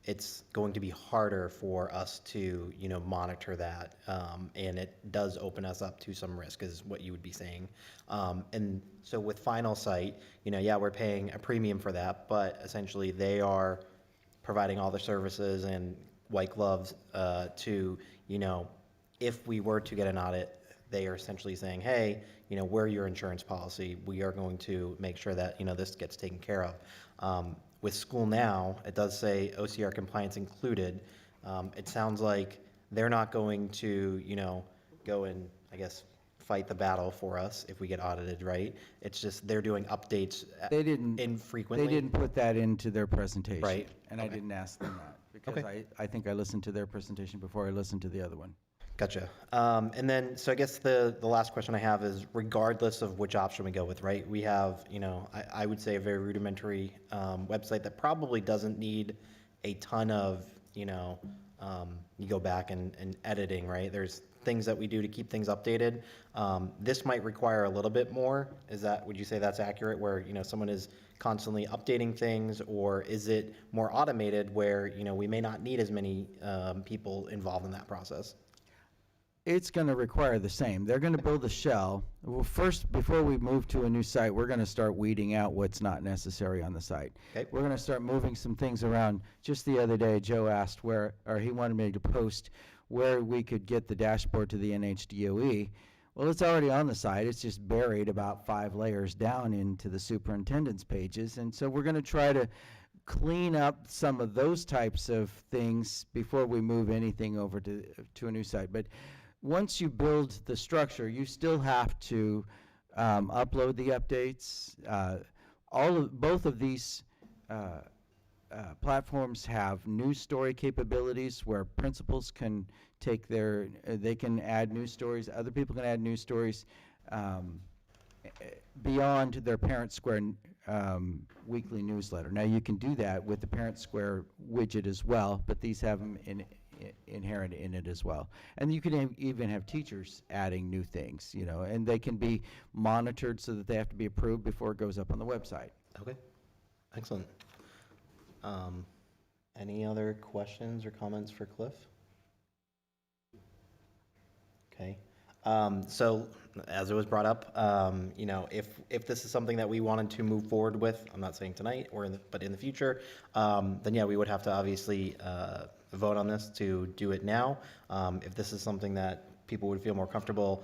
it's going to be harder for us to, monitor that. And it does open us up to some risk, is what you would be saying. And so with Final Site, yeah, we're paying a premium for that, but essentially they are providing all the services and white gloves to, if we were to get an audit, they are essentially saying, hey, we're your insurance policy. We are going to make sure that, this gets taken care of. With School Now, it does say OCR compliance included. It sounds like they're not going to, go and, I guess, fight the battle for us if we get audited, right? It's just they're doing updates infrequently. They didn't put that into their presentation. Right. And I didn't ask them that because Okay. I think I listened to their presentation before I listened to the other one. Gotcha. And then, so I guess the last question I have is, regardless of which option we go with, right? We have, I would say a very rudimentary website that probably doesn't need a ton of, you go back and editing, right? There's things that we do to keep things updated. This might require a little bit more. Would you say that's accurate, where, someone is constantly updating things, or is it more automated where, we may not need as many people involved in that process? It's going to require the same. They're going to build a shell. Well, first, before we move to a new site, we're going to start weeding out what's not necessary on the site. Okay. We're going to start moving some things around. Just the other day, Joe asked he wanted me to post where we could get the dashboard to the NHDOE. Well, it's already on the site. It's just buried about 5 layers down into the superintendent's pages. And so we're going to try to clean up some of those types of things before we move anything over to a new site. But once you build the structure, you still have to upload the updates. Both of these platforms have news story capabilities where principals can take they can add news stories. Other people can add news stories beyond their Parent Square weekly newsletter. Now you can do that with the Parent Square widget as well, but these have them inherent in it as well. And you can even have teachers adding new things, and they can be monitored so that they have to be approved before it goes up on the website. Okay, excellent. Any other questions or comments for Cliff? Okay. So as it was brought up, if this is something that we wanted to move forward with, I'm not saying tonight but in the future, then yeah, we would have to obviously vote on this to do it now. If this is something that people would feel more comfortable,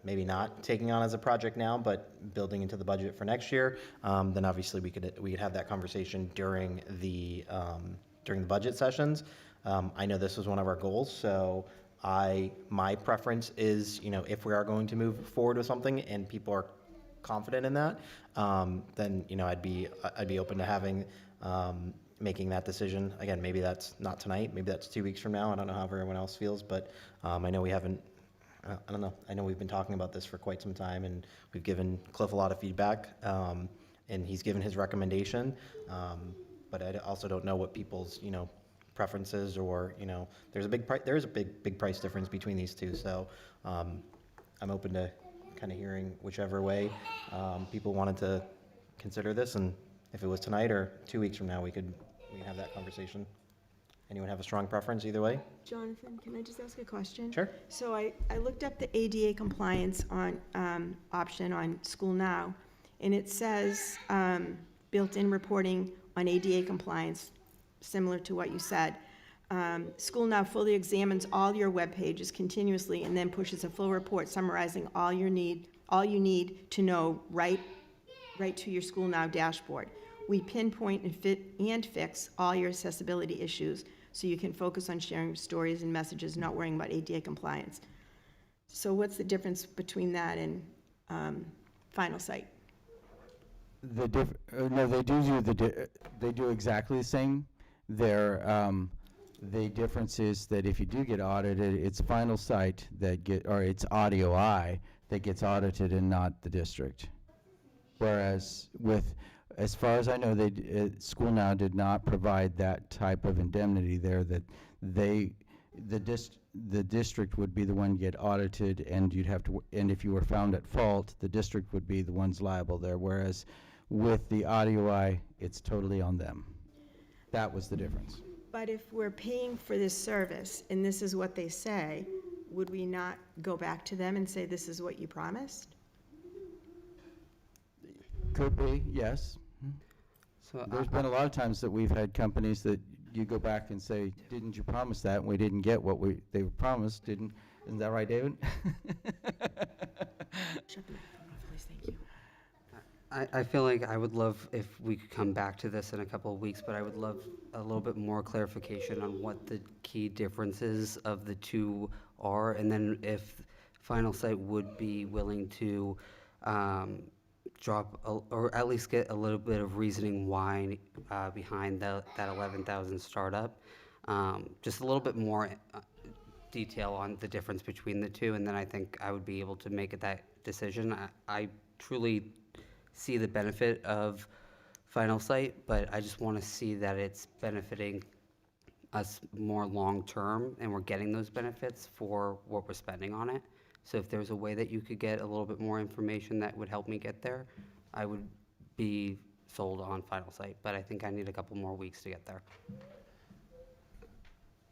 maybe not taking on as a project now, but building into the budget for next year, then obviously we could have that conversation during the budget sessions. I know this was one of our goals, so my preference is, if we are going to move forward with something and people are confident in that, then, I'd be open to having, making that decision. Again, maybe that's not tonight, maybe that's 2 weeks from now. I don't know how everyone else feels, but I know we haven't, I don't know. I know we've been talking about this for quite some time, and we've given Cliff a lot of feedback, and he's given his recommendation. But I also don't know what people's, preferences, or, there is a big price difference between these two. So I'm open to kind of hearing whichever way people wanted to consider this, and if it was tonight or 2 weeks from now, we can have that conversation. Anyone have a strong preference either way? Jonathan, can I just ask a question? Sure. So I looked up the ADA compliance option on School Now, and it says built-in reporting on ADA compliance, similar to what you said. School Now fully examines all your web pages continuously and then pushes a full report summarizing all you need to know right to your School Now dashboard. We pinpoint and fix all your accessibility issues so you can focus on sharing stories and messages, not worrying about ADA compliance. So what's the difference between that and Final Site? No, they do exactly the same. The difference is that if you do get audited, it's Final Site it's Audio Eye that gets audited and not the district. Whereas as far as I know, School Now did not provide that type of indemnity there, that the district would be the one to get audited, and and if you were found at fault, the district would be the ones liable there. Whereas with the Audio Eye, it's totally on them. That was the difference. But if we're paying for this service, and this is what they say, would we not go back to them and say, this is what you promised? Could be, yes. So There's been a lot of times that we've had companies that you go back and say, didn't you promise that? And we didn't get what they promised, isn't that right, David? Shut the microphone off, please, thank you. I feel like I would love if we could come back to this in a couple of weeks, but I would love a little bit more clarification on what the key differences of the two are, and then if Final Site would be willing to drop, or at least get a little bit of reasoning why behind that 11,000 startup. Just a little bit more detail on the difference between the two, and then I think I would be able to make that decision. I truly see the benefit of Final Site, but I just want to see that it's benefiting us more long-term, and we're getting those benefits for what we're spending on it. So if there's a way that you could get a little bit more information that would help me get there, I would be sold on Final Site, but I think I need a couple more weeks to get there.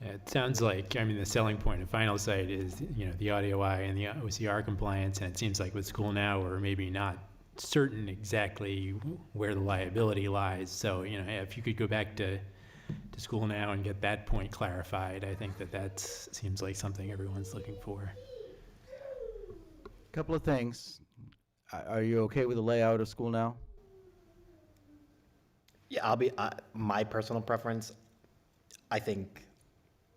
Yeah, it sounds like, I mean, the selling point of Final Site is, the audio eye and the OCR compliance, and it seems like with School Now, we're maybe not certain exactly where the liability lies. So, if you could go back to School Now and get that point clarified, I think that seems like something everyone's looking for. Couple of things. Are you okay with the layout of School Now? Yeah, my personal preference, I think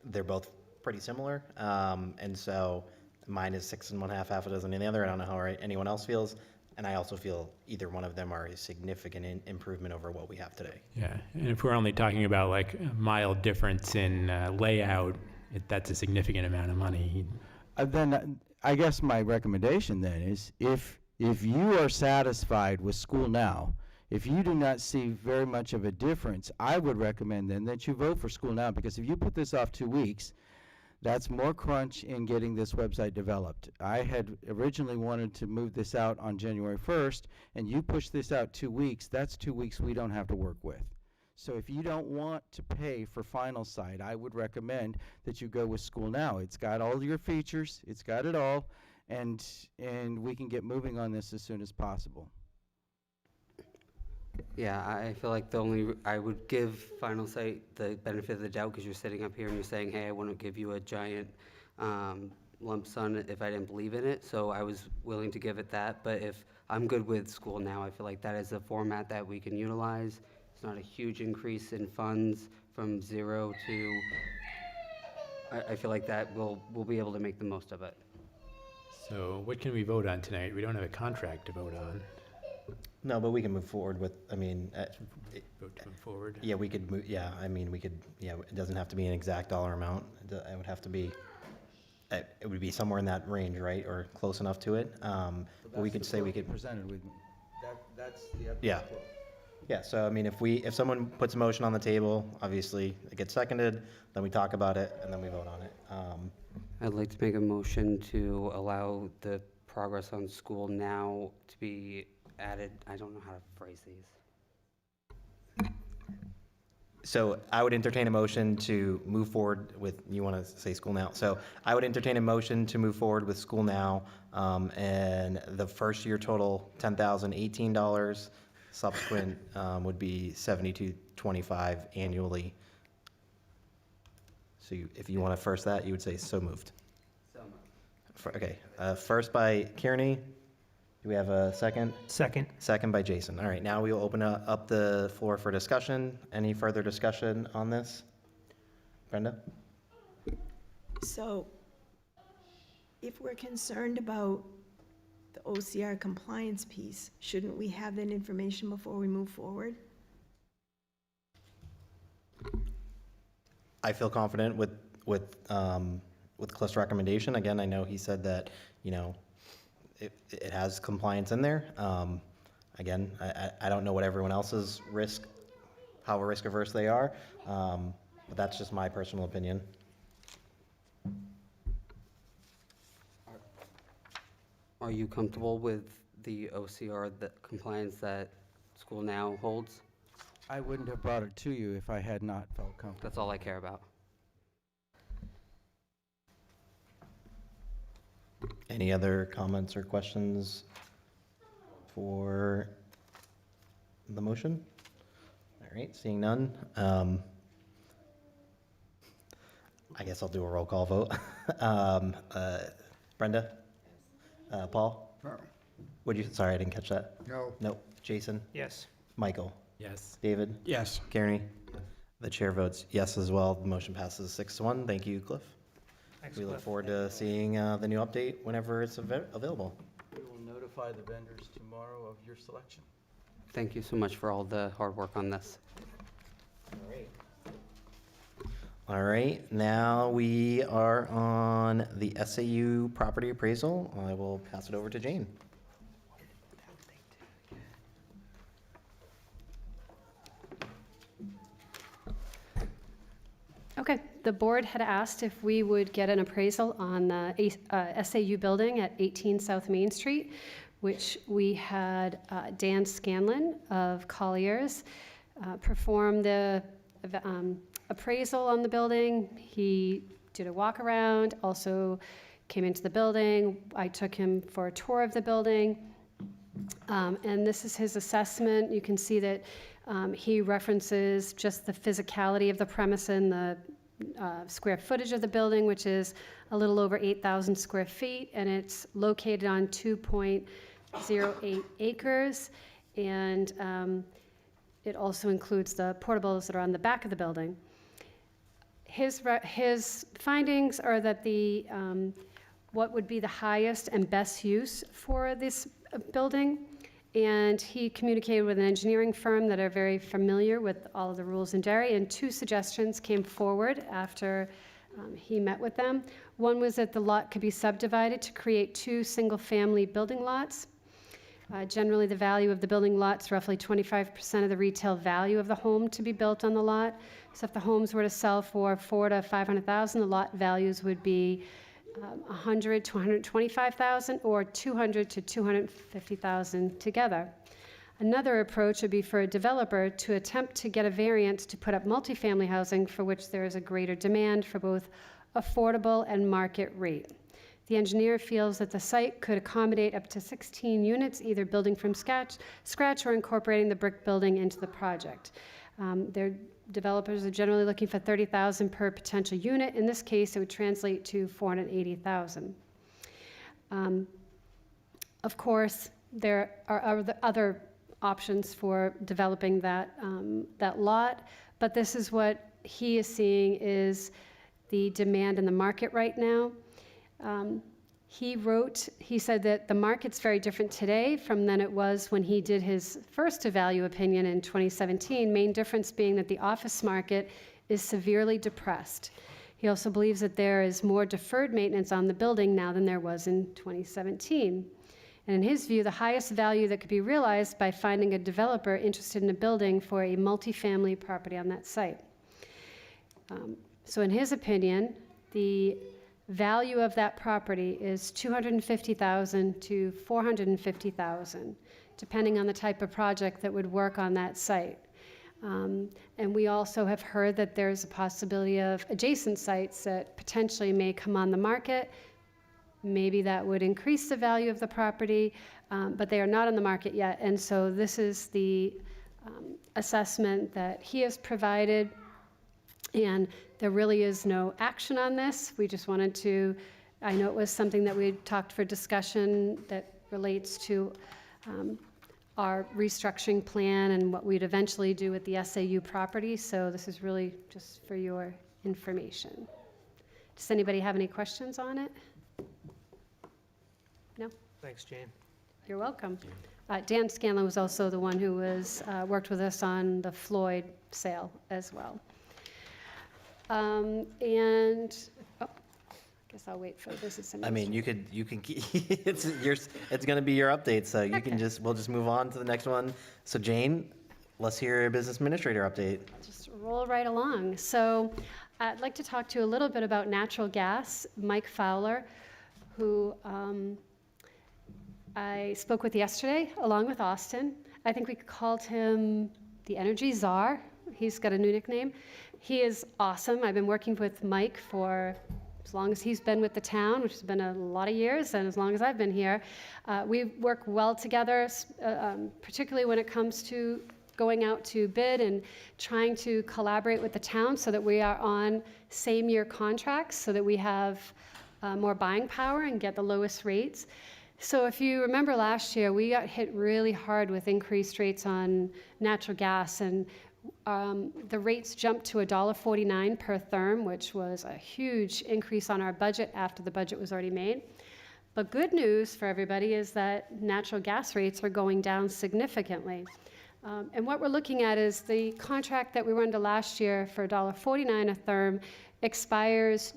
they're both pretty similar. And so mine is 6 1/2, half a dozen in the other. I don't know how anyone else feels. And I also feel either one of them are a significant improvement over what we have today. Yeah, and if we're only talking about like a mild difference in layout, that's a significant amount of money. Then I guess my recommendation then is if you are satisfied with School Now, if you do not see very much of a difference, I would recommend then that you vote for School Now, because if you put this off 2 weeks, that's more crunch in getting this website developed. I had originally wanted to move this out on January 1st, and you push this out 2 weeks, that's 2 weeks we don't have to work with. So if you don't want to pay for Final Site, I would recommend that you go with School Now. It's got all your features, it's got it all, and we can get moving on this as soon as possible. Yeah, I feel like I would give Final Site the benefit of the doubt, because you're sitting up here and you're saying, hey, I wouldn't give you a giant lump sum if I didn't believe in it. So I was willing to give it that. But if I'm good with School Now, I feel like that is a format that we can utilize. It's not a huge increase in funds from 0 to, I feel like that we'll be able to make the most of it. So what can we vote on tonight? We don't have a contract to vote on. No, but we can move forward with, Vote to move forward. yeah, we could move, yeah, it doesn't have to be an exact dollar amount. It would have to be, it would be somewhere in that range, right, or close enough to it. But we could say we could, Presented with me. That's the yeah. Yeah, so if someone puts a motion on the table, obviously it gets seconded, then we talk about it, and then we vote on it. I'd like to make a motion to allow the progress on School Now to be added. I don't know how to phrase these. So I would entertain a motion to move forward with, you want to say School Now? So I would entertain a motion to move forward with School Now, and the first year total, $10,018. Subsequent would be $72.25 annually. So if you want to first that, you would say so moved. So moved. Okay, first by Kearney. Do we have a second? Second. Second by Jason. All right, now we will open up the floor for discussion. Any further discussion on this? Brenda? So if we're concerned about the OCR compliance piece, shouldn't we have that information before we move forward? I feel confident with Cliff's recommendation. Again, I know he said that, it has compliance in there. Again, I don't know what everyone else's how risk averse they are, but that's just my personal opinion. Are you comfortable with the OCR, the compliance that School Now holds? I wouldn't have brought it to you if I had not felt comfortable. That's all I care about. Any other comments or questions for the motion? All right, seeing none. I guess I'll do a roll call vote. Brenda? Paul? No. Sorry, I didn't catch that. No. Nope. Jason? Yes. Michael? Yes. David? Yes. Kearney? The chair votes yes as well. The motion passes 6-1. Thank you, Cliff. Thanks, We look Cliff. forward to seeing the new update whenever it's available. We will notify the vendors tomorrow of your selection. Thank you so much for all the hard work on this. All right, now we are on the SAU property appraisal. I will pass it over to Jane. Okay, the board had asked if we would get an appraisal on the SAU building at 18 South Main Street, which we had Dan Scanlon of Colliers perform the appraisal on the building. He did a walk around, also came into the building. I took him for a tour of the building. And this is his assessment. You can see that he references just the physicality of the premise and the square footage of the building, which is a little over 8,000 square feet, and it's located on 2.08 acres. And it also includes the portables that are on the back of the building. His findings are that the what would be the highest and best use for this building, and he communicated with an engineering firm that are very familiar with all of the rules in Derry, and 2 suggestions came forward after he met with them. One was that the lot could be subdivided to create 2 single-family building lots. Generally, the value of the building lot's roughly 25% of the retail value of the home to be built on the lot. So if the homes were to sell for $400,000 to $500,000, the lot values would be $100,000 to $125,000 or $200,000 to $250,000 together. Another approach would be for a developer to attempt to get a variance to put up multifamily housing for which there is a greater demand for both affordable and market rate. The engineer feels that the site could accommodate up to 16 units, either building from scratch or incorporating the brick building into the project. Their developers are generally looking for $30,000 per potential unit. In this case, it would translate to $480,000. Of course, there are other options for developing that lot, but this is what he is seeing is the demand in the market right now. He said that the market's very different today from than it was when he did his first evaluation opinion in 2017, main difference being that the office market is severely depressed. He also believes that there is more deferred maintenance on the building now than there was in 2017. And in his view, the highest value that could be realized by finding a developer interested in a building for a multifamily property on that site. So in his opinion, the value of that property is $250,000 to $450,000, depending on the type of project that would work on that site. And we also have heard that there's a possibility of adjacent sites that potentially may come on the market. Maybe that would increase the value of the property, but they are not on the market yet. And so this is the assessment that he has provided. And there really is no action on this. We just wanted to, I know it was something that we had talked for discussion that relates to our restructuring plan and what we'd eventually do with the SAU property. So this is really just for your information. Does anybody have any questions on it? No? Thanks, Jane. You're welcome. Dan Scanlon was also the one who worked with us on the Floyd sale as well. And, I guess I'll wait for business I mean, you can keep, it's gonna be your update, so you can we'll just move on to the next one. So Jane, let's hear your business administrator update. Just roll right along. So I'd like to talk to you a little bit about natural gas. Mike Fowler, who I spoke with yesterday, along with Austin. I think we called him the Energy Czar. He's got a new nickname. He is awesome. I've been working with Mike for as long as he's been with the town, which has been a lot of years, and as long as I've been here. We work well together, particularly when it comes to going out to bid and trying to collaborate with the town so that we are on same year contracts so that we have more buying power and get the lowest rates. So if you remember last year, we got hit really hard with increased rates on natural gas, and the rates jumped to $1.49 per therm, which was a huge increase on our budget after the budget was already made. But good news for everybody is that natural gas rates are going down significantly. And what we're looking at is the contract that we were under last year for $1.49 a therm expires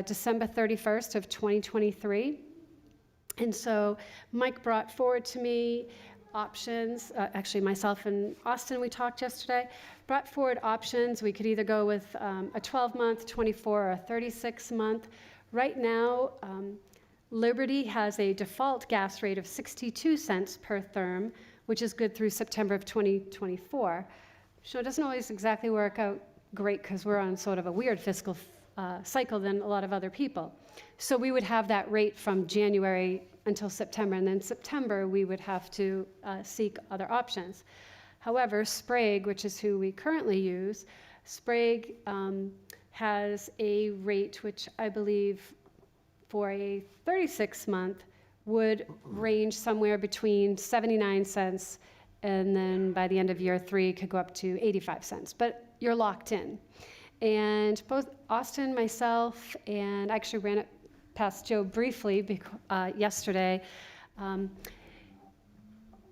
December 31st of 2023. And so Mike brought forward to me options, actually myself and Austin, we talked yesterday, brought forward options. We could either go with a 12-month, 24, or a 36-month. Right now, Liberty has a default gas rate of 62 cents per therm, which is good through September of 2024. So it doesn't always exactly work out great because we're on sort of a weird fiscal cycle than a lot of other people. So we would have that rate from January until September, and then September we would have to seek other options. However, Sprague, which is who we currently use, Sprague has a rate which I believe for a 36-month would range somewhere between 79 cents and then by the end of year 3 could go up to 85 cents, but you're locked in. And both Austin, myself, and I actually ran it past Joe briefly yesterday.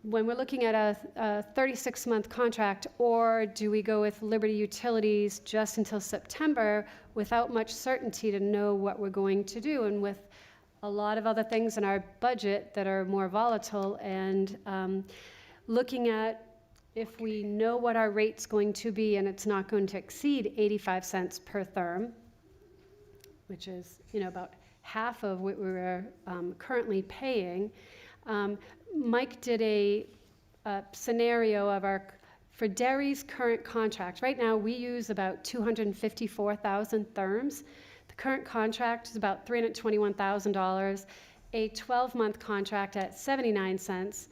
When we're looking at a 36-month contract, or do we go with Liberty Utilities just until September without much certainty to know what we're going to do, and with a lot of other things in our budget that are more volatile, and looking at if we know what our rate's going to be and it's not going to exceed 85 cents per therm, which is, about half of what we were currently paying. Mike did a scenario of for Derry's current contract. Right now, we use about 254,000 therms. The current contract is about $321,000. A 12-month contract at 79 cents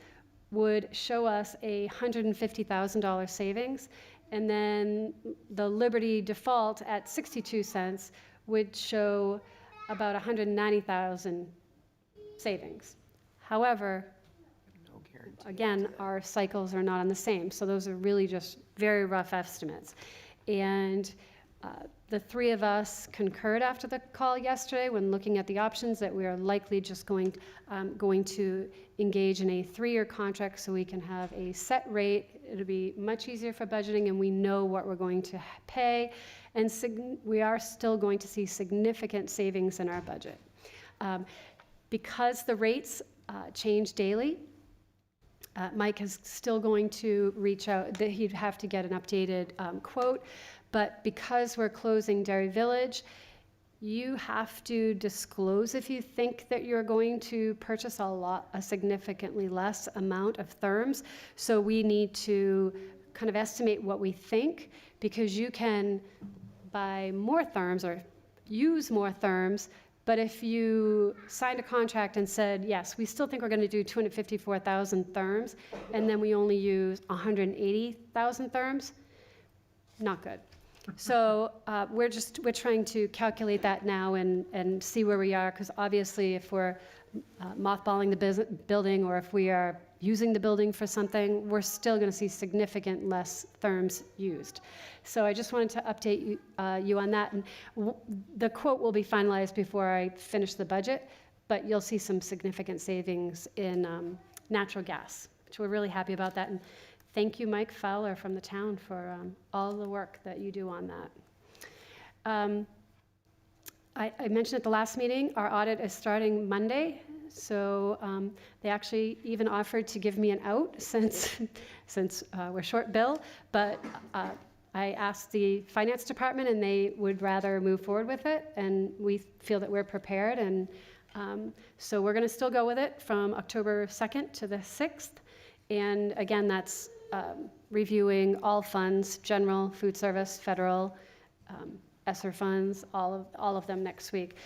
would show us a $150,000 savings. And then the Liberty default at 62 cents would show about 190,000 savings. However, again, our cycles are not on the same, so those are really just very rough estimates. And the three of us concurred after the call yesterday when looking at the options that we are likely just going to engage in a 3-year contract so we can have a set rate. It'll be much easier for budgeting, and we know what we're going to pay, and we are still going to see significant savings in our budget. Because the rates change daily, Mike is still going to reach out, that he'd have to get an updated quote, but because we're closing Derry Village, you have to disclose if you think that you're going to purchase a significantly less amount of therms. So we need to kind of estimate what we think, because you can buy more therms or use more therms, but if you signed a contract and said, yes, we still think we're going to do 254,000 therms, and then we only use 180,000 therms, not good. So we're trying to calculate that now and see where we are, because obviously if we're mothballing the building, or if we are using the building for something, we're still going to see significant less therms used. So I just wanted to update you on that. And the quote will be finalized before I finish the budget, but you'll see some significant savings in natural gas, which we're really happy about that. And thank you, Mike Fowler from the town, for all the work that you do on that. I mentioned at the last meeting, our audit is starting Monday. So they actually even offered to give me an out since we're short bill. But I asked the finance department, and they would rather move forward with it. And we feel that we're prepared. And so we're going to still go with it from October 2nd to the 6th. And again, that's reviewing all funds, general, food service, federal, ESSER funds, all of them next week.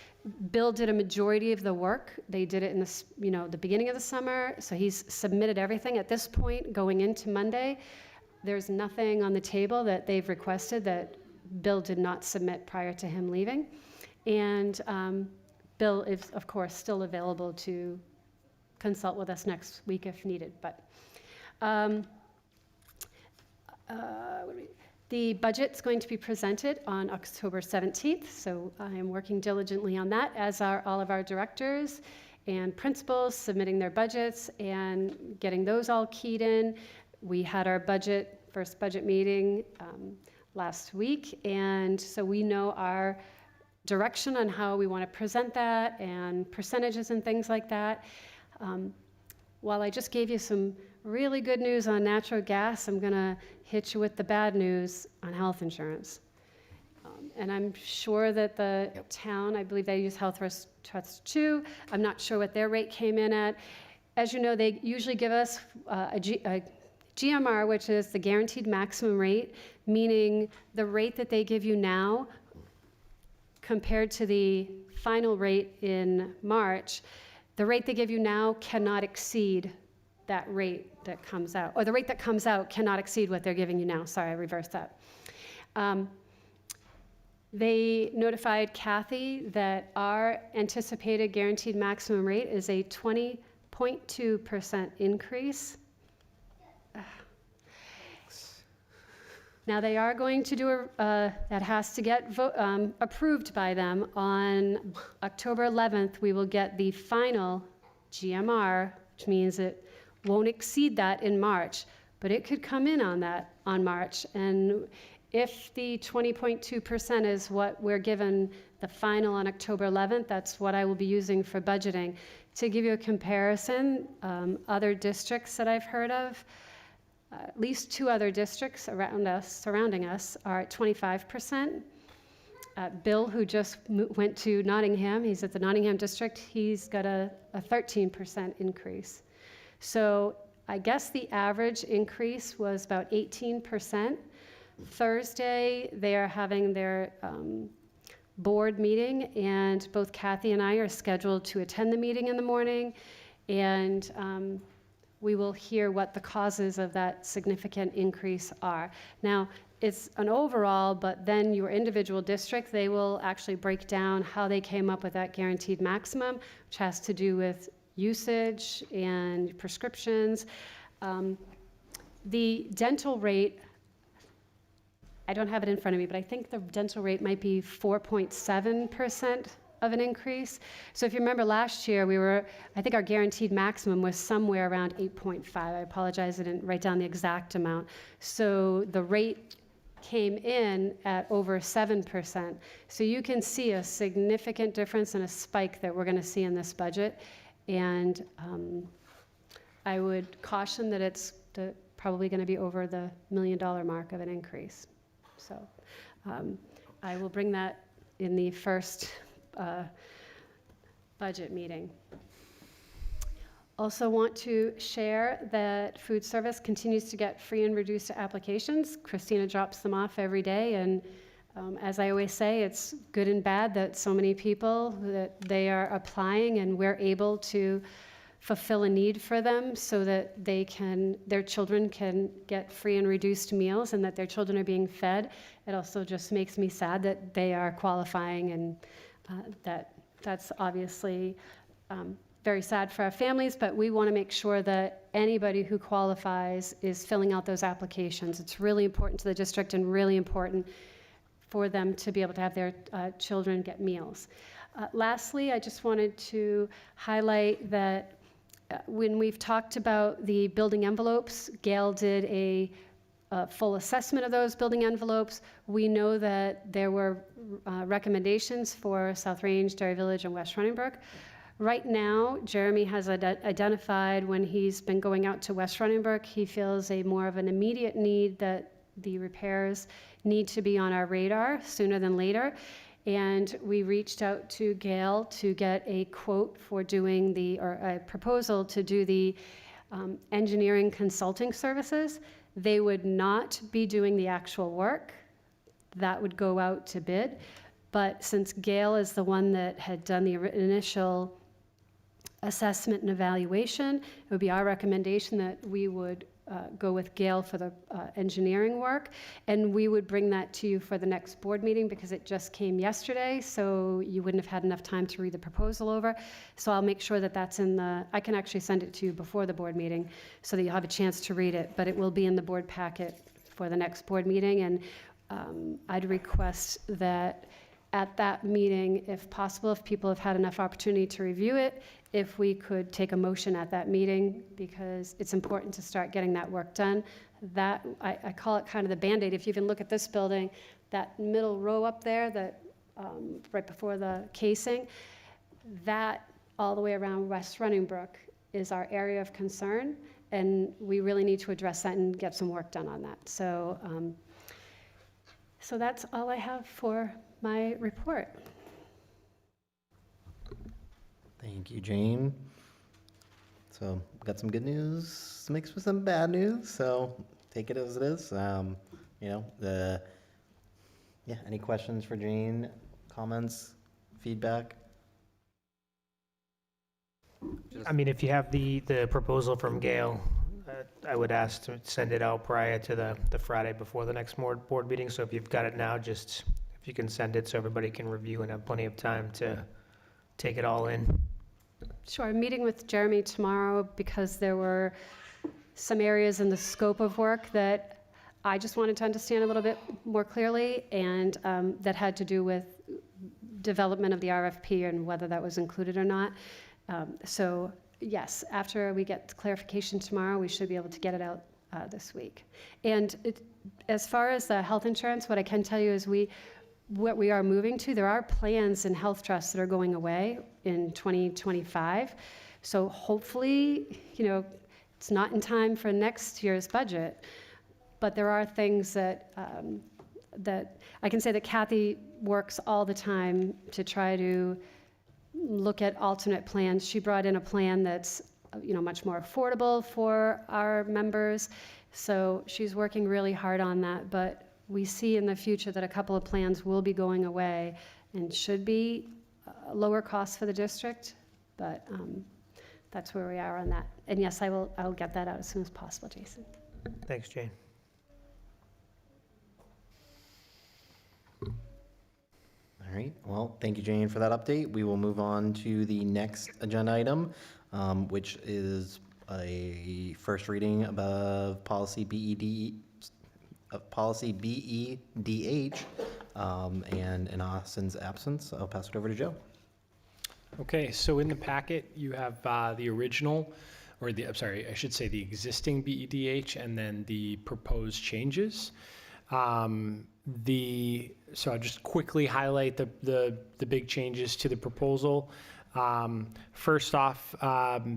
Bill did a majority of the work. They did it in the beginning of the summer, so he's submitted everything. At this point, going into Monday, there's nothing on the table that they've requested that Bill did not submit prior to him leaving. And Bill is, of course, still available to consult with us next week if needed. But the budget's going to be presented on October 17th, so I am working diligently on that, as are all of our directors and principals submitting their budgets and getting those all keyed in. We had our first budget meeting last week, and so we know our direction on how we want to present that and percentages and things like that. While I just gave you some really good news on natural gas, I'm going to hit you with the bad news on health insurance. And I'm sure that the town, I believe they use Health Trust 2. I'm not sure what their rate came in at. As you know, they usually give us a GMR, which is the guaranteed maximum rate, meaning the rate that they give you now compared to the final rate in March. The rate they give you now cannot exceed that rate that comes out, or the rate that comes out cannot exceed what they're giving you now. Sorry, I reversed that. They notified Kathy that our anticipated guaranteed maximum rate is a 20.2% increase. Now, they are going to do that has to get approved by them. On October 11th, we will get the final GMR, which means it won't exceed that in March, but it could come in on that on March. And if the 20.2% is what we're given the final on October 11th, that's what I will be using for budgeting. To give you a comparison, other districts that I've heard of, at least 2 other districts surrounding us are at 25%. Bill, who just went to Nottingham, he's at the Nottingham district, he's got a 13% increase. So I guess the average increase was about 18%. Thursday, they are having their board meeting, and both Kathy and I are scheduled to attend the meeting in the morning, and we will hear what the causes of that significant increase are. Now, it's an overall, but then your individual district, they will actually break down how they came up with that guaranteed maximum, which has to do with usage and prescriptions. The dental rate, I don't have it in front of me, but I think the dental rate might be 4.7% of an increase. So if you remember last year, I think our guaranteed maximum was somewhere around 8.5. I apologize, I didn't write down the exact amount. So the rate came in at over 7%. So you can see a significant difference and a spike that we're going to see in this budget. And I would caution that it's probably going to be over the $1 million mark of an increase. So I will bring that in the first budget meeting. Also want to share that food service continues to get free and reduced applications. Christina drops them off every day, and as I always say, it's good and bad that so many people that they are applying, and we're able to fulfill a need for them so that their children can get free and reduced meals, and that their children are being fed. It also just makes me sad that they are qualifying, and that's obviously very sad for our families, but we want to make sure that anybody who qualifies is filling out those applications. It's really important to the district and really important for them to be able to have their children get meals. Lastly, I just wanted to highlight that when we've talked about the building envelopes, Gail did a full assessment of those building envelopes. We know that there were recommendations for South Range, Derry Village, and West Runningbrook. Right now, Jeremy has identified, when he's been going out to West Runningbrook, he feels more of an immediate need that the repairs need to be on our radar sooner than later. And we reached out to Gail to get a quote for doing or a proposal to do the engineering consulting services. They would not be doing the actual work. That would go out to bid. But since Gail is the one that had done the initial assessment and evaluation, it would be our recommendation that we would go with Gail for the engineering work, and we would bring that to you for the next board meeting because it just came yesterday, so you wouldn't have had enough time to read the proposal over. So I'll make sure that that's in the, I can actually send it to you before the board meeting so that you'll have a chance to read it, but it will be in the board packet for the next board meeting, and I'd request that at that meeting, if possible, if people have had enough opportunity to review it, if we could take a motion at that meeting, because it's important to start getting that work done. That, I call it kind of the Band-Aid. If you can look at this building, that middle row up there, that right before the casing, that all the way around West Running Brook is our area of concern, and we really need to address that and get some work done on that. So, so that's all I have for my report. Thank you, Jane. So we got some good news mixed with some bad news, so take it as it is. You know, yeah, any questions for Jane? Comments, feedback? I mean, if you have the proposal from Gail, I would ask to send it out prior to the Friday before the next board meeting. So if you've got it now, just if you can send it so everybody can review and have plenty of time to take it all in. Sure, I'm meeting with Jeremy tomorrow because there were some areas in the scope of work that I just wanted to understand a little bit more clearly, and that had to do with development of the RFP and whether that was included or not. So yes, after we get clarification tomorrow, we should be able to get it out this week. And as far as the health insurance, what I can tell you is what we are moving to, there are plans in health trusts that are going away in 2025. So hopefully, you know, it's not in time for next year's budget, but there are things that that I can say that Kathy works all the time to try to look at alternate plans. She brought in a plan that's, you know, much more affordable for our members. So she's working really hard on that, but we see in the future that a couple of plans will be going away and should be lower costs for the district, but that's where we are on that. And yes, I'll get that out as soon as possible, Jason. Thanks, Jane. All right, well, thank you, Jane, for that update. We will move on to the next agenda item, which is a first reading of policy BEDH, and in Austin's absence, I'll pass it over to Joe. Okay, so in the packet, you have the original, or I'm sorry, I should say the existing BEDH and then the proposed changes. So I'll just quickly highlight the big changes to the proposal. First off,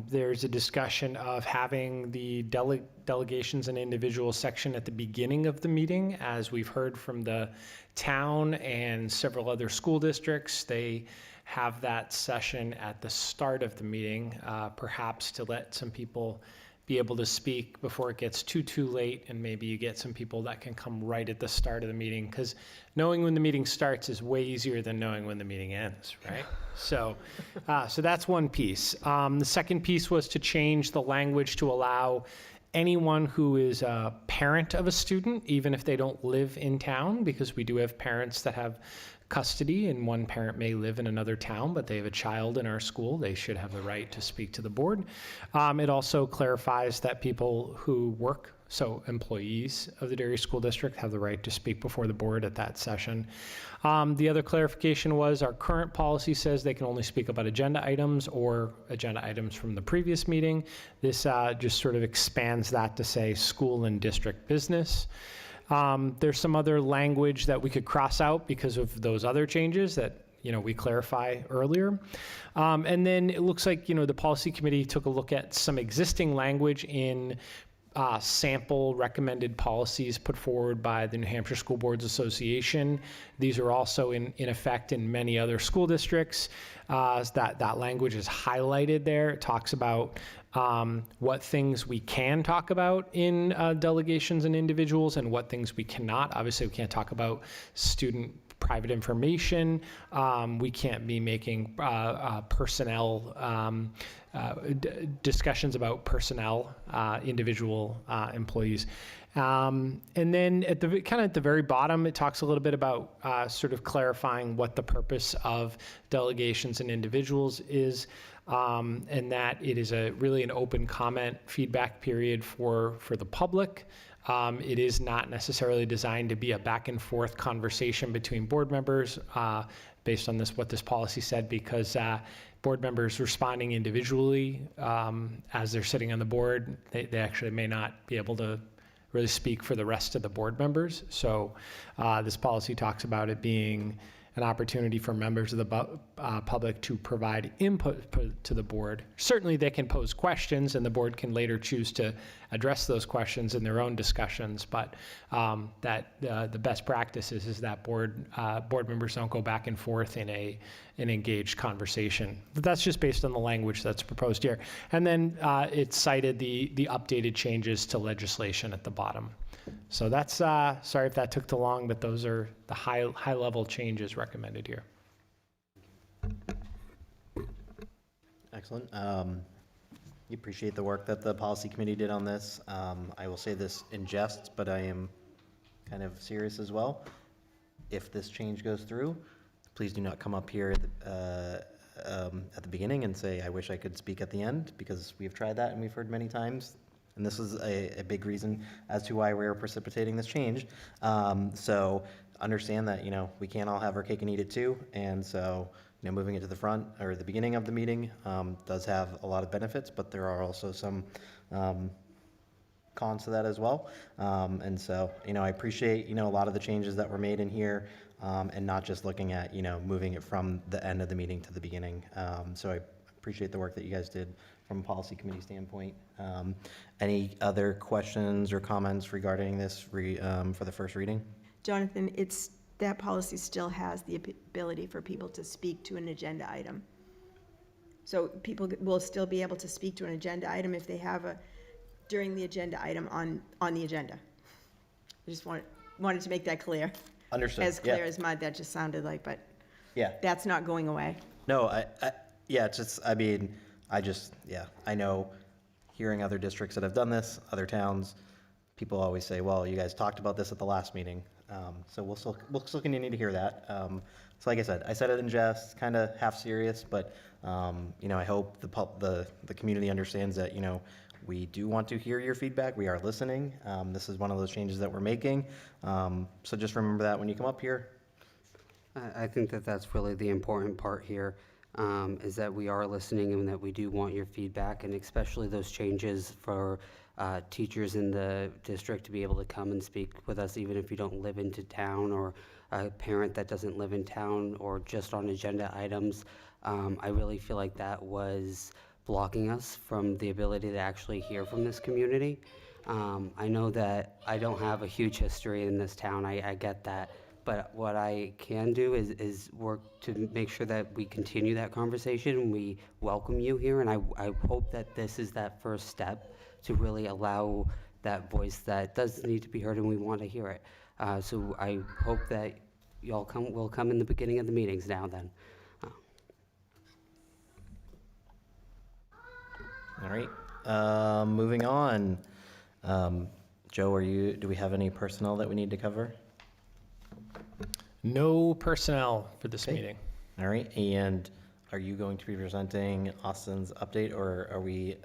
there's a discussion of having the delegations and individuals section at the beginning of the meeting. As we've heard from the town and several other school districts, they have that session at the start of the meeting, perhaps to let some people be able to speak before it gets too late, and maybe you get some people that can come right at the start of the meeting, because knowing when the meeting starts is way easier than knowing when the meeting ends, right? So that's one piece. The second piece was to change the language to allow anyone who is a parent of a student, even if they don't live in town, because we do have parents that have custody, and one parent may live in another town, but they have a child in our school, they should have the right to speak to the board. It also clarifies that people who work, so employees of the Derry School District, have the right to speak before the board at that session. The other clarification was our current policy says they can only speak about agenda items or agenda items from the previous meeting. This just sort of expands that to say school and district business. There's some other language that we could cross out because of those other changes that, you know, we clarify earlier. And then it looks like, you know, the policy committee took a look at some existing language in sample recommended policies put forward by the New Hampshire School Boards Association. These are also in effect in many other school districts. That language is highlighted there. It talks about what things we can talk about in delegations and individuals and what things we cannot. Obviously, we can't talk about student private information. We can't be making personnel discussions about personnel, individual employees. And then at the very bottom, it talks a little bit about sort of clarifying what the purpose of delegations and individuals is, and that it is really an open comment feedback period for the public. It is not necessarily designed to be a back and forth conversation between board members based on what this policy said, because board members responding individually as they're sitting on the board, they actually may not be able to really speak for the rest of the board members. So this policy talks about it being an opportunity for members of the public to provide input to the board. Certainly they can pose questions and the board can later choose to address those questions in their own discussions, but the best practice is that board members don't go back and forth in an engaged conversation. But that's just based on the language that's proposed here. And then it cited the updated changes to legislation at the bottom. So that's, sorry if that took too long, but those are the high level changes recommended here. Excellent. You appreciate the work that the policy committee did on this. I will say this in jest, but I am kind of serious as well. If this change goes through, please do not come up here at the beginning and say, I wish I could speak at the end, because we've tried that and we've heard many times. And this is a big reason as to why we're precipitating this change. So understand that, we can't all have our cake and eat it too. And so, moving it to the front or the beginning of the meeting does have a lot of benefits, but there are also some cons to that as well. And so, I appreciate, a lot of the changes that were made in here and not just looking at, moving it from the end of the meeting to the beginning. So I appreciate the work that you guys did from a policy committee standpoint. Any other questions or comments regarding this for the first reading? Jonathan, that policy still has the ability for people to speak to an agenda item. So people will still be able to speak to an agenda item if they have during the agenda item on the agenda. I just wanted to make that clear. Understood. As clear as mud, that just sounded like, but Yeah. that's not going away. No, it's just, I know hearing other districts that have done this, other towns, people always say, well, you guys talked about this at the last meeting. So we'll still continue to hear that. So like I said it in jest, kind of half serious, but, I hope the community understands that, we do want to hear your feedback. We are listening. This is one of those changes that we're making. So just remember that when you come up here. I think that that's really the important part here, is that we are listening and that we do want your feedback, and especially those changes for teachers in the district to be able to come and speak with us, even if you don't live into town, or a parent that doesn't live in town, or just on agenda items. I really feel like that was blocking us from the ability to actually hear from this community. I know that I don't have a huge history in this town, I get that, but what I can do is work to make sure that we continue that conversation, and we welcome you here, and I hope that this is that first step to really allow that voice that does need to be heard, and we want to hear it. So I hope that y'all will come in the beginning of the meetings now then. All right, moving on. Joe, do we have any personnel that we need to cover? No personnel for this Okay. meeting. All right, and are you going to be presenting Austin's update, or are we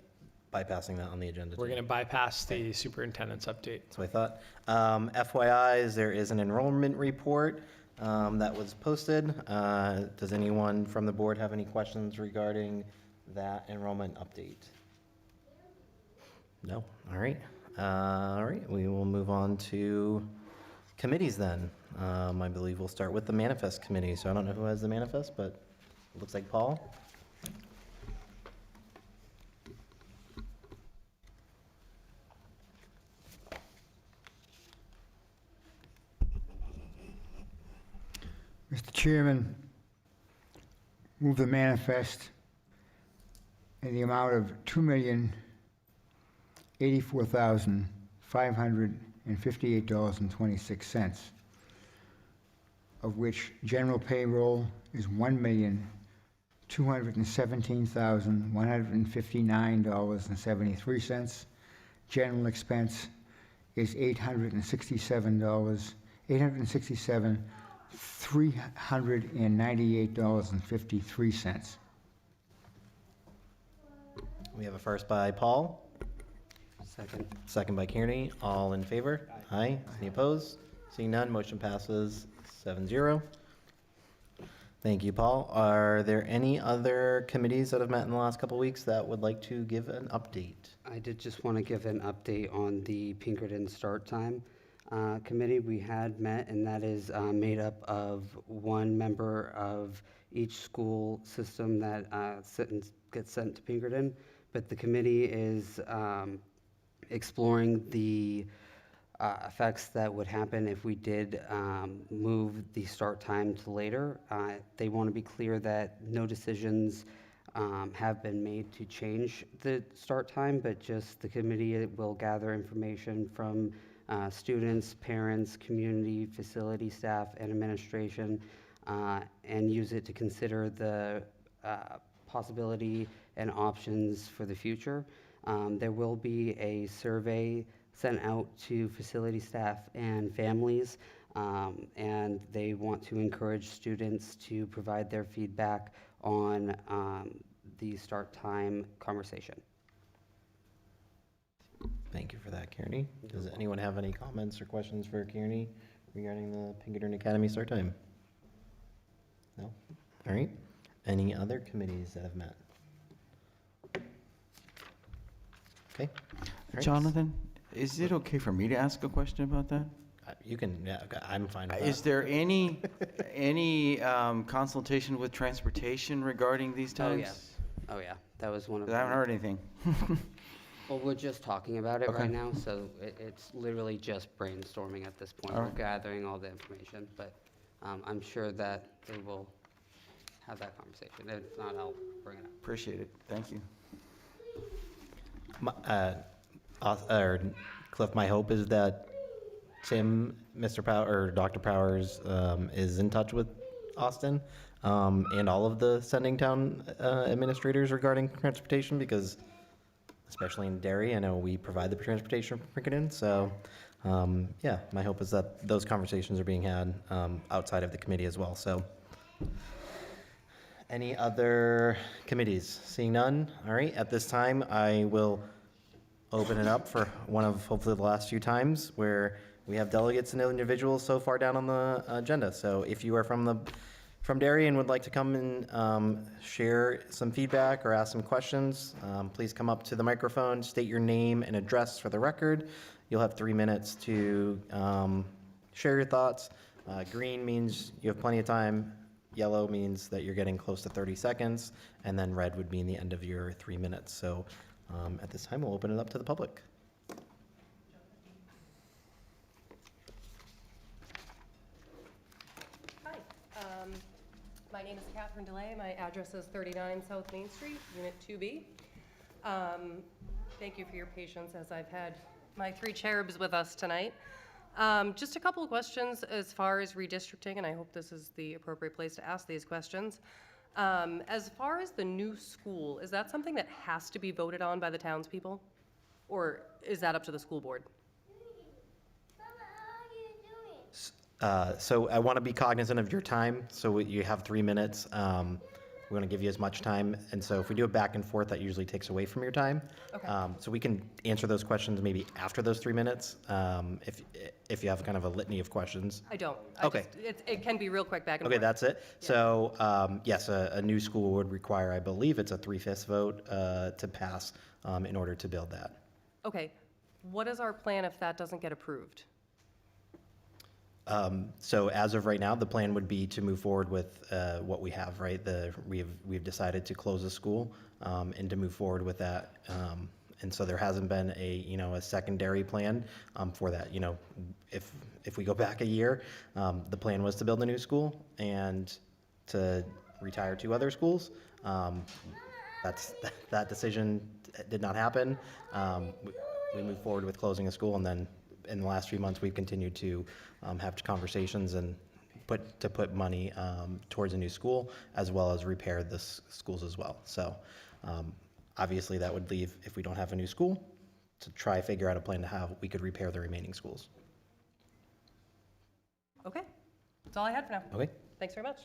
bypassing that on the agenda? We're today? going to bypass the superintendent's update. So I thought. FYIs, there is an enrollment report that was posted. Does anyone from the board have any questions regarding that enrollment update? No? All right. All right, we will move on to committees then. I believe we'll start with the manifest committee. So I don't know who has the manifest, but it looks like Paul. Mr. Chairman, move the manifest in the amount of $2,084,558.26, of which general payroll is $1,217,159.73. General expense is $398.53. We have a first by Paul, Second. second by Kearney. All in favor? Aye. Any opposed? Seeing none, motion passes 7-0. Thank you, Paul. Are there any other committees that have met in the last couple of weeks that would like to give an update? I did just want to give an update on the Pinkerton Start Time Committee. We had met, and that is made up of one member of each school system that gets sent to Pinkerton. But the committee is exploring the effects that would happen if we did move the start time to later. They want to be clear that no decisions have been made to change the start time, but just the committee will gather information from students, parents, community, facility staff, and administration, and use it to consider the possibility and options for the future. There will be a survey sent out to facility staff and families, and they want to encourage students to provide their feedback on the start time conversation. Thank you for that, Kearney. Does anyone have any comments or questions for Kearney regarding the Pinkerton Academy start time? No? All right. Any other committees that have met? Okay. All right. Jonathan, is it okay for me to ask a question about that? You can, yeah, I'm fine with that. Is there any consultation with transportation regarding these Oh, times? yes. Oh, yeah. That was one of 'Cause I haven't them. heard anything. Well, we're just talking about it Okay. right now, so it's literally just brainstorming at this point. All We're right. gathering all the information, but I'm sure that they will have that conversation. If not, I'll bring it up. Appreciate it. Thank you. Cliff, my hope is that Tim, Mr. or Dr. Powers, is in touch with Austin, and all of the sending town administrators regarding transportation, because especially in Derry, I know we provide the transportation for Pinkerton, so, yeah, my hope is that those conversations are being had outside of the committee as well, so. Any other committees? Seeing none? All right, at this time, I will open it up for one of hopefully the last few times where we have delegates and individuals so far down on the agenda. So if you are from Derry and would like to come and share some feedback or ask some questions, please come up to the microphone, state your name and address for the record. You'll have 3 minutes to share your thoughts. Green means you have plenty of time. Yellow means that you're getting close to 30 seconds, and then red would mean the end of your 3 minutes. So at this time, we'll open it up to the public. Hi, my name is Catherine DeLay. My address is 39 South Main Street, Unit 2B. Thank you for your patience as I've had my 3 cherubs with us tonight. Just a couple of questions as far as redistricting, and I hope this is the appropriate place to ask these questions. As far as the new school, is that something that has to be voted on by the townspeople? Or is that up to the school board? So I want to be cognizant of your time, so you have 3 minutes. We want to give you as much time, and so if we do it back and forth, that usually takes away from your time. Okay. So we can answer those questions maybe after those 3 minutes, if you have kind of a litany of questions. I don't. Okay. It can be real quick back and Okay, forth. that's it. So, yes, a new school would require, I believe it's a 3/5 vote to pass in order to build that. Okay, what is our plan if that doesn't get approved? So as of right now, the plan would be to move forward with what we have, right? We've decided to close the school and to move forward with that. And so there hasn't been a secondary plan for that. If we go back a year, the plan was to build a new school and to retire 2 other schools. that decision did not happen. We moved forward with closing a school, and then in the last few months, we've continued to have conversations and put money towards a new school, as well as repair the schools as well. So obviously, that would leave, if we don't have a new school, to try figure out a plan to how we could repair the remaining schools. Okay, that's all I had for now. Okay. Thanks very much.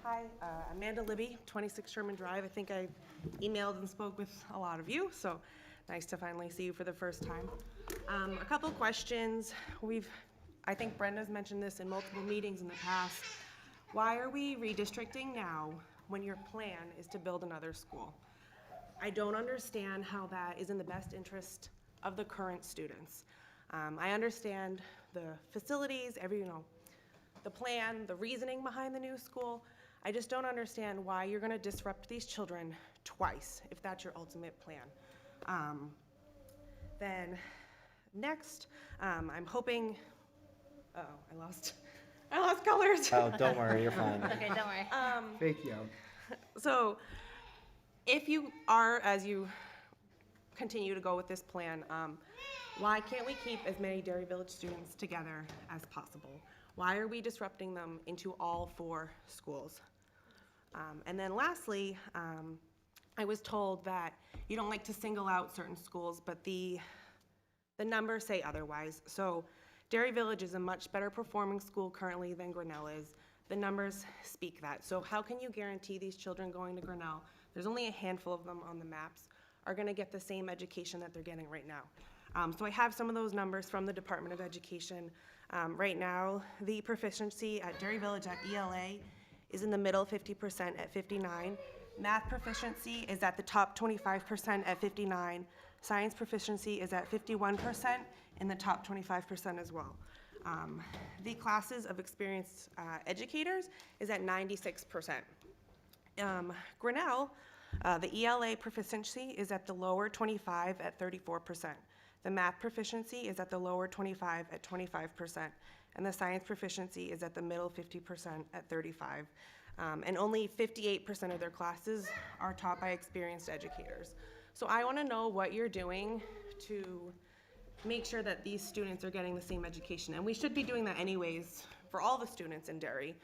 Hi, Amanda Libby, 26 Sherman Drive. I think I emailed and spoke with a lot of you, so nice to finally see you for the first time. A couple questions. I think Brenda's mentioned this in multiple meetings in the past. Why are we redistricting now when your plan is to build another school? I don't understand how that is in the best interest of the current students. I understand the facilities, the plan, the reasoning behind the new school. I just don't understand why you're gonna disrupt these children twice, if that's your ultimate plan. Then next, I'm hoping, I lost colors. Oh, don't worry, you're fine. Okay, don't worry. Fake you out. So if you are, as you continue to go with this plan, why can't we keep as many Derry Village students together as possible? Why are we disrupting them into all 4 schools? And then lastly, I was told that you don't like to single out certain schools, but the numbers say otherwise. So Derry Village is a much better performing school currently than Grinnell is. The numbers speak that. So how can you guarantee these children going to Grinnell, there's only a handful of them on the maps, are gonna get the same education that they're getting right now? So I have some of those numbers from the Department of Education. Right now, the proficiency at Derry Village at ELA is in the middle 50% at 59. Math proficiency is at the top 25% at 59. Science proficiency is at 51% in the top 25% as well. The classes of experienced educators is at 96%. Grinnell, the ELA proficiency is at the lower 25 at 34%. The math proficiency is at the lower 25 at 25%, and the science proficiency is at the middle 50% at 35. And only 58% of their classes are taught by experienced educators. So I want to know what you're doing to make sure that these students are getting the same education. And we should be doing that anyways for all the students in Derry.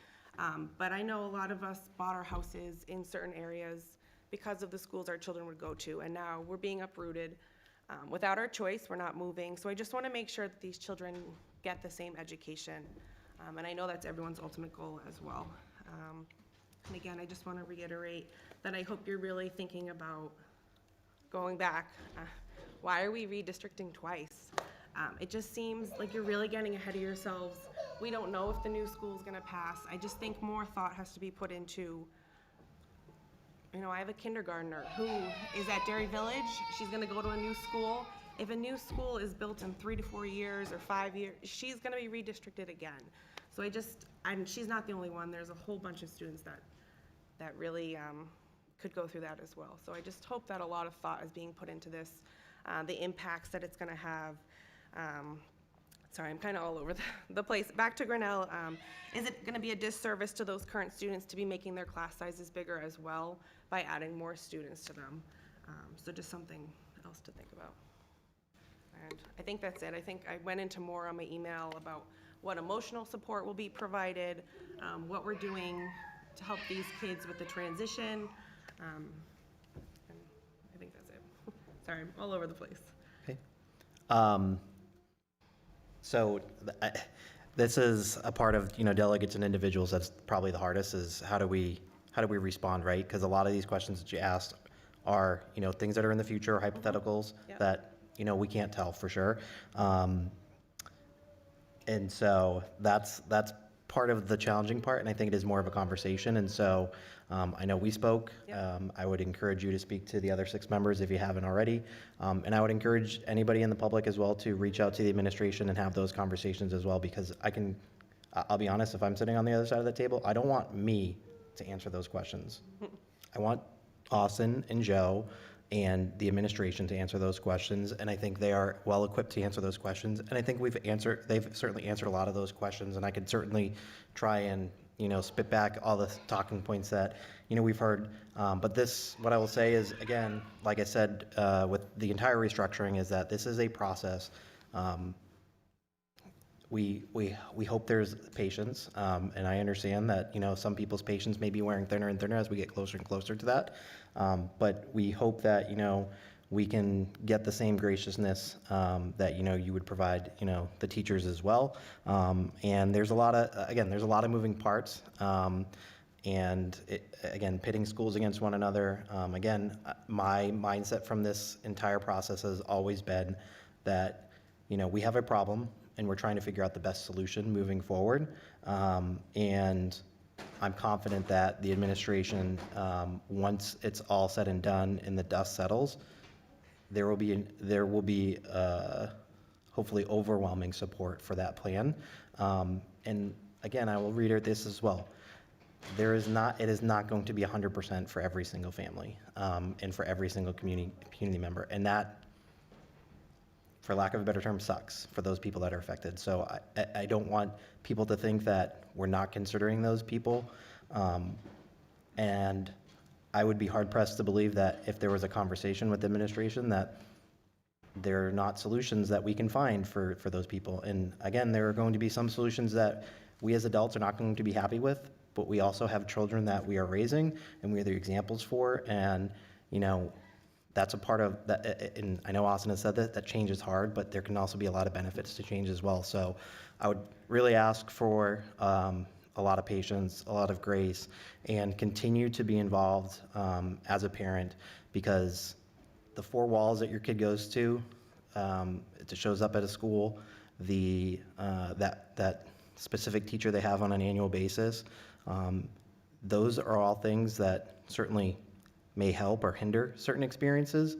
But I know a lot of us bought our houses in certain areas because of the schools our children would go to, and now we're being uprooted. Without our choice, we're not moving. So I just want to make sure that these children get the same education. And I know that's everyone's ultimate goal as well. And again, I just want to reiterate that I hope you're really thinking about going back. Why are we redistricting twice? It just seems like you're really getting ahead of yourselves. We don't know if the new school is going to pass. I just think more thought has to be put into, I have a kindergartner who is at Derry Village. She's going to go to a new school. If a new school is built in 3 to 4 years or 5 years, she's going to be redistricted again. So she's not the only one. There's a whole bunch of students that really could go through that as well. So I just hope that a lot of thought is being put into this, the impacts that it's going to have. Sorry, I'm kind of all over the place. Back to Grinnell, is it going to be a disservice to those current students to be making their class sizes bigger as well by adding more students to them? So just something else to think about. And I think that's it. I think I went into more on my email about what emotional support will be provided, what we're doing to help these kids with the transition. And I think that's it. Sorry, I'm all over the place. Okay. So this is a part of, delegates and individuals that's probably the hardest, is how do we respond, right? Because a lot of these questions that you asked are, things that are in the future, hypotheticals, Yep. that, we can't tell for sure. And so that's part of the challenging part, and I think it is more of a conversation. And so I know we spoke. Yep. I would encourage you to speak to the other 6 members if you haven't already. And I would encourage anybody in the public as well to reach out to the administration and have those conversations as well, because I'll be honest, if I'm sitting on the other side of the table, I don't want me to answer those questions. I want Austin and Joe and the administration to answer those questions. And I think they are well equipped to answer those questions. And I think they've certainly answered a lot of those questions. And I could certainly try and, spit back all the talking points that, we've heard. But what I will say is, again, like I said, with the entire restructuring, is that this is a process. We hope there's patience, and I understand that, some people's patience may be wearing thinner and thinner as we get closer and closer to that. But we hope that, we can get the same graciousness that, you would provide, the teachers as well. And there's a lot of moving parts. And again, pitting schools against one another. Again, my mindset from this entire process has always been that, we have a problem and we're trying to figure out the best solution moving forward. And I'm confident that the administration, once it's all said and done and the dust settles, there will be hopefully overwhelming support for that plan. And again, I will reiterate this as well. It is not going to be 100% for every single family, and for every single community member. And that, for lack of a better term, sucks for those people that are affected. So I don't want people to think that we're not considering those people. And I would be hard pressed to believe that if there was a conversation with the administration that there are not solutions that we can find for those people. And again, there are going to be some solutions that we as adults are not going to be happy with, but we also have children that we are raising and we are the examples for. And, that's a part of that. And I know Austin has said that change is hard, but there can also be a lot of benefits to change as well. So I would really ask for a lot of patience, a lot of grace, and continue to be involved as a parent, because the four walls that your kid goes to, it shows up at a school, that specific teacher they have on an annual basis, those are all things that certainly may help or hinder certain experiences,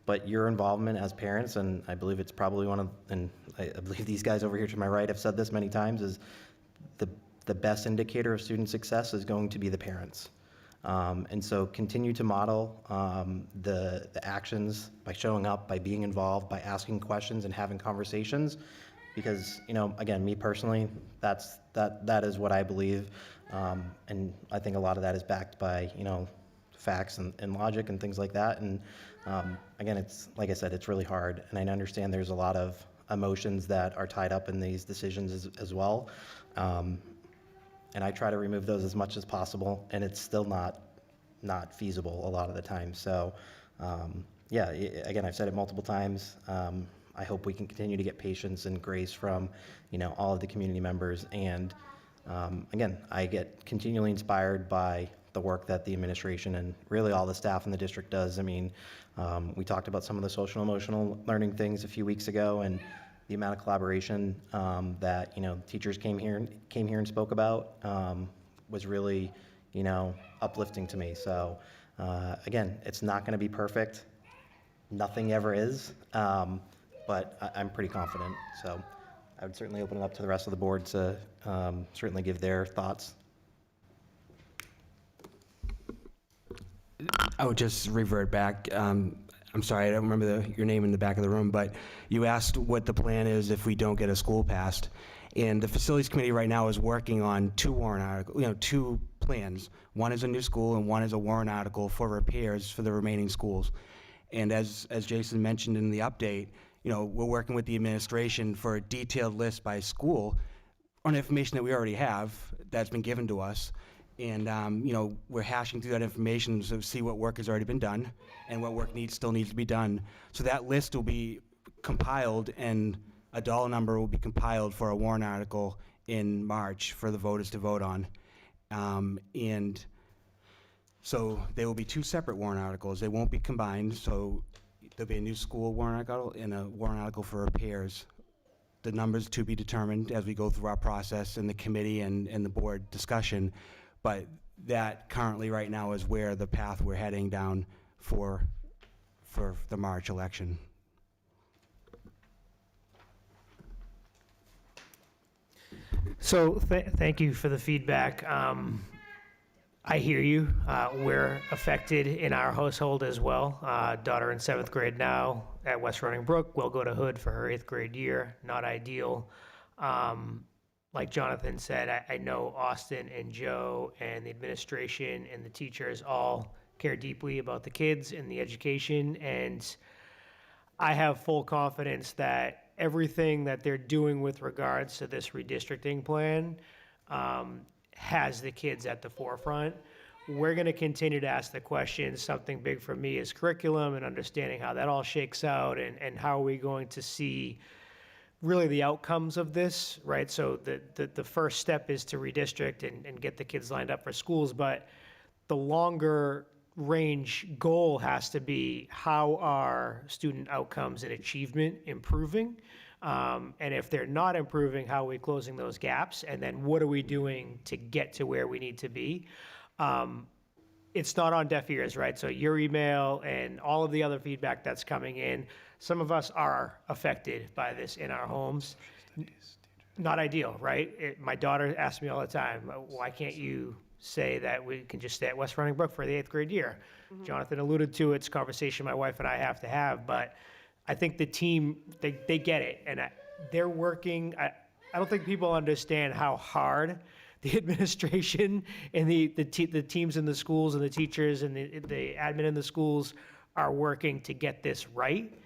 but your involvement as parents, and I believe it's probably and I believe these guys over here to my right have said this many times, is the best indicator of student success is going to be the parents. And so continue to model the actions by showing up, by being involved, by asking questions and having conversations, because, again, me personally, that is what I believe. And I think a lot of that is backed by, facts and logic and things like that. And again, it's like I said, it's really hard, and I understand there's a lot of emotions that are tied up in these decisions as well. And I try to remove those as much as possible, and it's still not feasible a lot of the time. So yeah, again, I've said it multiple times. I hope we can continue to get patience and grace from all of the community members. And again, I get continually inspired by the work that the administration and really all the staff in the district does. I mean, we talked about some of the social emotional learning things a few weeks ago, and the amount of collaboration that teachers came here and spoke about was really uplifting to me. So again, it's not going to be perfect. Nothing ever is, but I'm pretty confident. So I would certainly open it up to the rest of the board to certainly give their thoughts. I would just revert back. I'm sorry, I don't remember your name in the back of the room, but you asked what the plan is if we don't get a school passed. And the facilities committee right now is working on two warrant articles, two plans. One is a new school and one is a warrant article for repairs for the remaining schools. And as Jason mentioned in the update, we're working with the administration for a detailed list by school on information that we already have that's been given to us. And, we're hashing through that information to see what work has already been done and what work still needs to be done. So that list will be compiled, and a dollar number will be compiled for a warrant article in March for the voters to vote on. And so there will be two separate warrant articles. They won't be combined, so there'll be a new school warrant article and a warrant article for repairs. The numbers to be determined as we go through our process in the committee and the board discussion. But that currently right now is where the path we're heading down for the March election. So thank you for the feedback. I hear you. We're affected in our household as well. Daughter in 7th grade now at West Running Brook will go to Hood for her 8th grade year. Not ideal. Like Jonathan said, I know Austin and Joe and the administration and the teachers all care deeply about the kids and the education. And I have full confidence that everything that they're doing with regards to this redistricting plan has the kids at the forefront. We're going to continue to ask the questions. Something big for me is curriculum and understanding how that all shakes out, and how are we going to see really the outcomes of this, right? So the first step is to redistrict and get the kids lined up for schools, but the longer range goal has to be, how are student outcomes and achievement improving? And if they're not improving, how are we closing those gaps? And then what are we doing to get to where we need to be? It's not on deaf ears, right? So your email and all of the other feedback that's coming in, some of us are affected by this in our homes. Not ideal, right? My daughter asks me all the time, why can't you say that we can just stay at West Running Brook for the 8th grade year? Jonathan alluded to it's a conversation my wife and I have to have, but I think the team, they get it, and they're working. I don't think people understand how hard the administration and the teams in the schools and the teachers and the admin in the schools are working to get this right.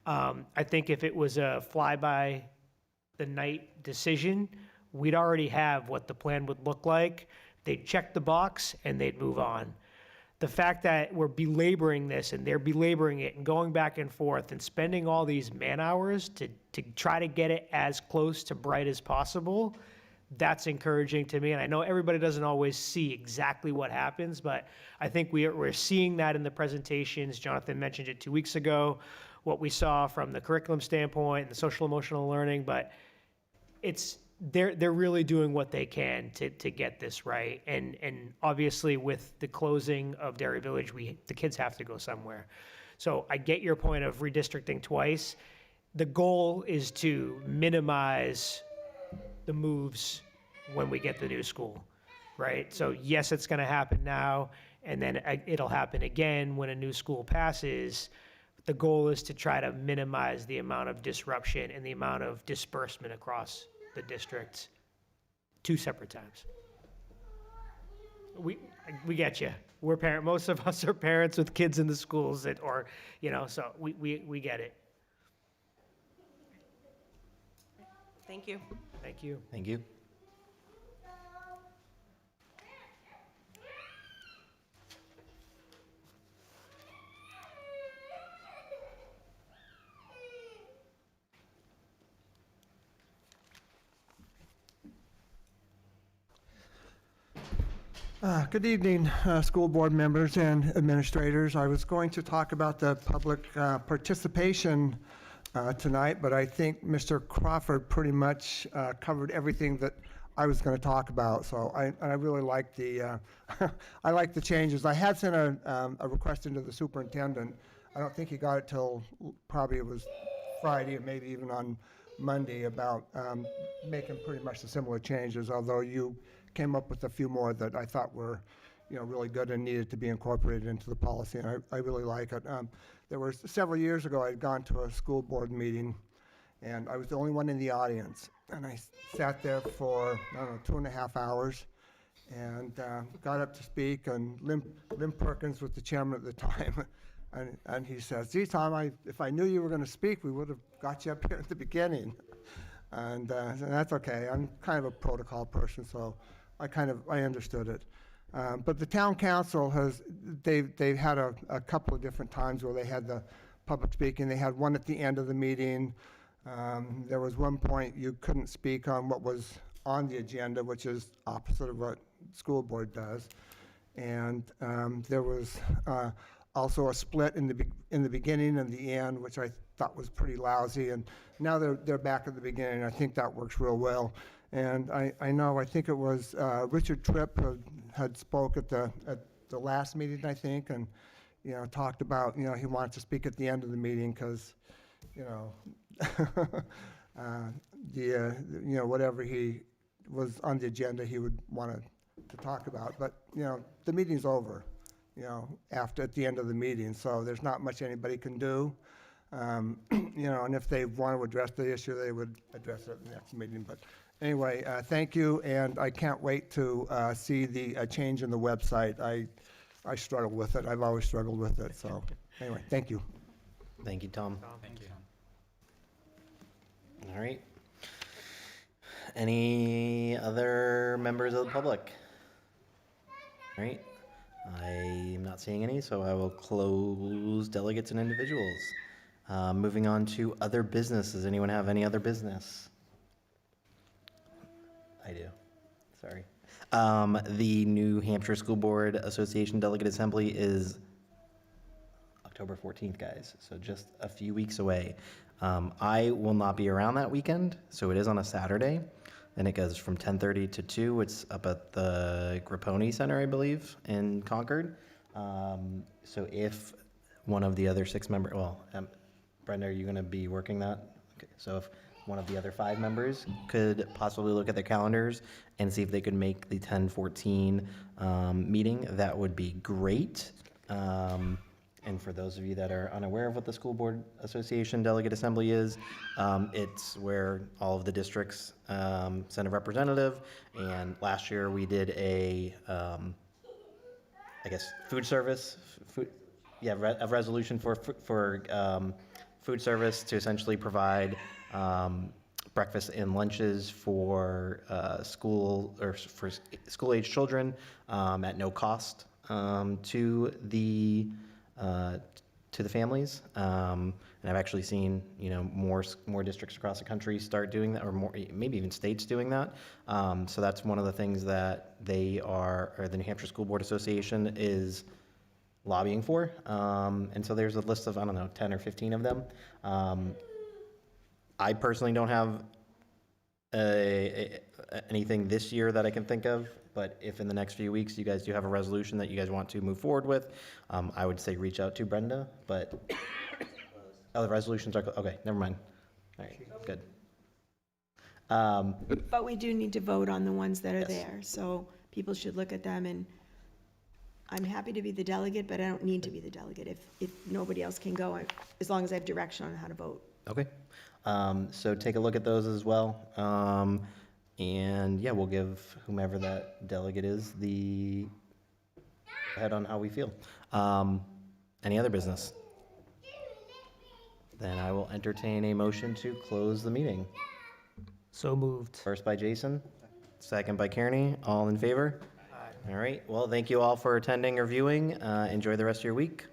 I think if it was a fly-by-the-night decision, we'd already have what the plan would look like. They'd check the box and they'd move on. The fact that we're belaboring this and they're belaboring it and going back and forth and spending all these man hours to try to get it as close to bright as possible, that's encouraging to me. And I know everybody doesn't always see exactly what happens, but I think we're seeing that in the presentations. Jonathan mentioned it 2 weeks ago, what we saw from the curriculum standpoint and the social emotional learning, but they're really doing what they can to get this right. And obviously with the closing of Derry Village, the kids have to go somewhere. So I get your point of redistricting twice. The goal is to minimize the moves when we get the new school, right? So yes, it's going to happen now, and then it'll happen again when a new school passes. The goal is to try to minimize the amount of disruption and the amount of disbursement across the district 2 separate times. We get you. Most of us are parents with kids in the schools so we get it. Thank you. Thank you. Thank you. Good evening, school board members and administrators. I was going to talk about the public participation tonight, but I think Mr. Crawford pretty much covered everything that I was going to talk about. So I really like the I like the changes. I had sent a request into the superintendent. I don't think he got it till probably it was Friday or maybe even on Monday about making pretty much the similar changes, although you came up with a few more that I thought were, really good and needed to be incorporated into the policy, and I really like it. There were several years ago, I'd gone to a school board meeting, and I was the only one in the audience, and I sat there for, 2.5 hours, and got up to speak, and Lim Perkins was the chairman at the time, and he says, "Gee, Tom, if I knew you were going to speak, we would have got you up here at the beginning." And that's okay. I'm kind of a protocol person, so I understood it. But the town council they've had a couple of different times where they had the public speaking. They had one at the end of the meeting. There was one point you couldn't speak on what was on the agenda, which is opposite of what school board does. And there was also a split in the beginning and the end, which I thought was pretty lousy. And now they're back at the beginning. I think that works real well. And I think it was Richard Tripp had spoke at the last meeting, I think, and talked about he wanted to speak at the end of the meeting because whatever he was on the agenda he would want to to talk about, but, the meeting's over, at the end of the meeting, so there's not much anybody can do. And if they want to address the issue, they would address it at the next meeting. But anyway, thank you, and I can't wait to see the change in the website. I struggle with it. I've always struggled with it, so anyway, thank you. Thank you, Tom. Thank you. All right. Any other members of the public? All right. I'm not seeing any, so I will close delegates and individuals. Moving on to other business. Does anyone have any other business? I do. Sorry. The New Hampshire School Board Association Delegate Assembly is October 14th, guys, so just a few weeks away. I will not be around that weekend, so it is on a Saturday, and it goes from 10:30 to 2. It's up at the Grapponi Center, I believe, in Concord. So if one of the other 6 members, Brenda, are you going to be working that? Okay, so if one of the other 5 members could possibly look at their calendars and see if they could make the 10:14 meeting, that would be great. And for those of you that are unaware of what the School Board Association Delegate Assembly is, it's where all of the districts send a representative. And last year we did a, food service, a resolution for food service to essentially provide breakfast and lunches for school-age children at no cost to the families. And I've actually seen, more districts across the country start doing that, or more, maybe even states doing that. So that's one of the things that the New Hampshire School Board Association is lobbying for. And so there's a list of, 10 or 15 of them. I personally don't have anything this year that I can think of, but if in the next few weeks you guys do have a resolution that you guys want to move forward with, I would say reach out to Brenda, but, the resolutions are, okay, never mind. All right, good. But we do need to vote on the ones that are Yes. there, so people should look at them, and I'm happy to be the delegate, but I don't need to be the delegate if nobody else can go, as long as I have direction on how to vote. Okay, so take a look at those as well. And yeah, we'll give whomever that delegate is the head on how we feel. Any other business? Then I will entertain a motion to close the meeting. So moved. First by Jason, second by Kearney. All in favor? All right, well, thank you all for attending or viewing. Enjoy the rest of your week.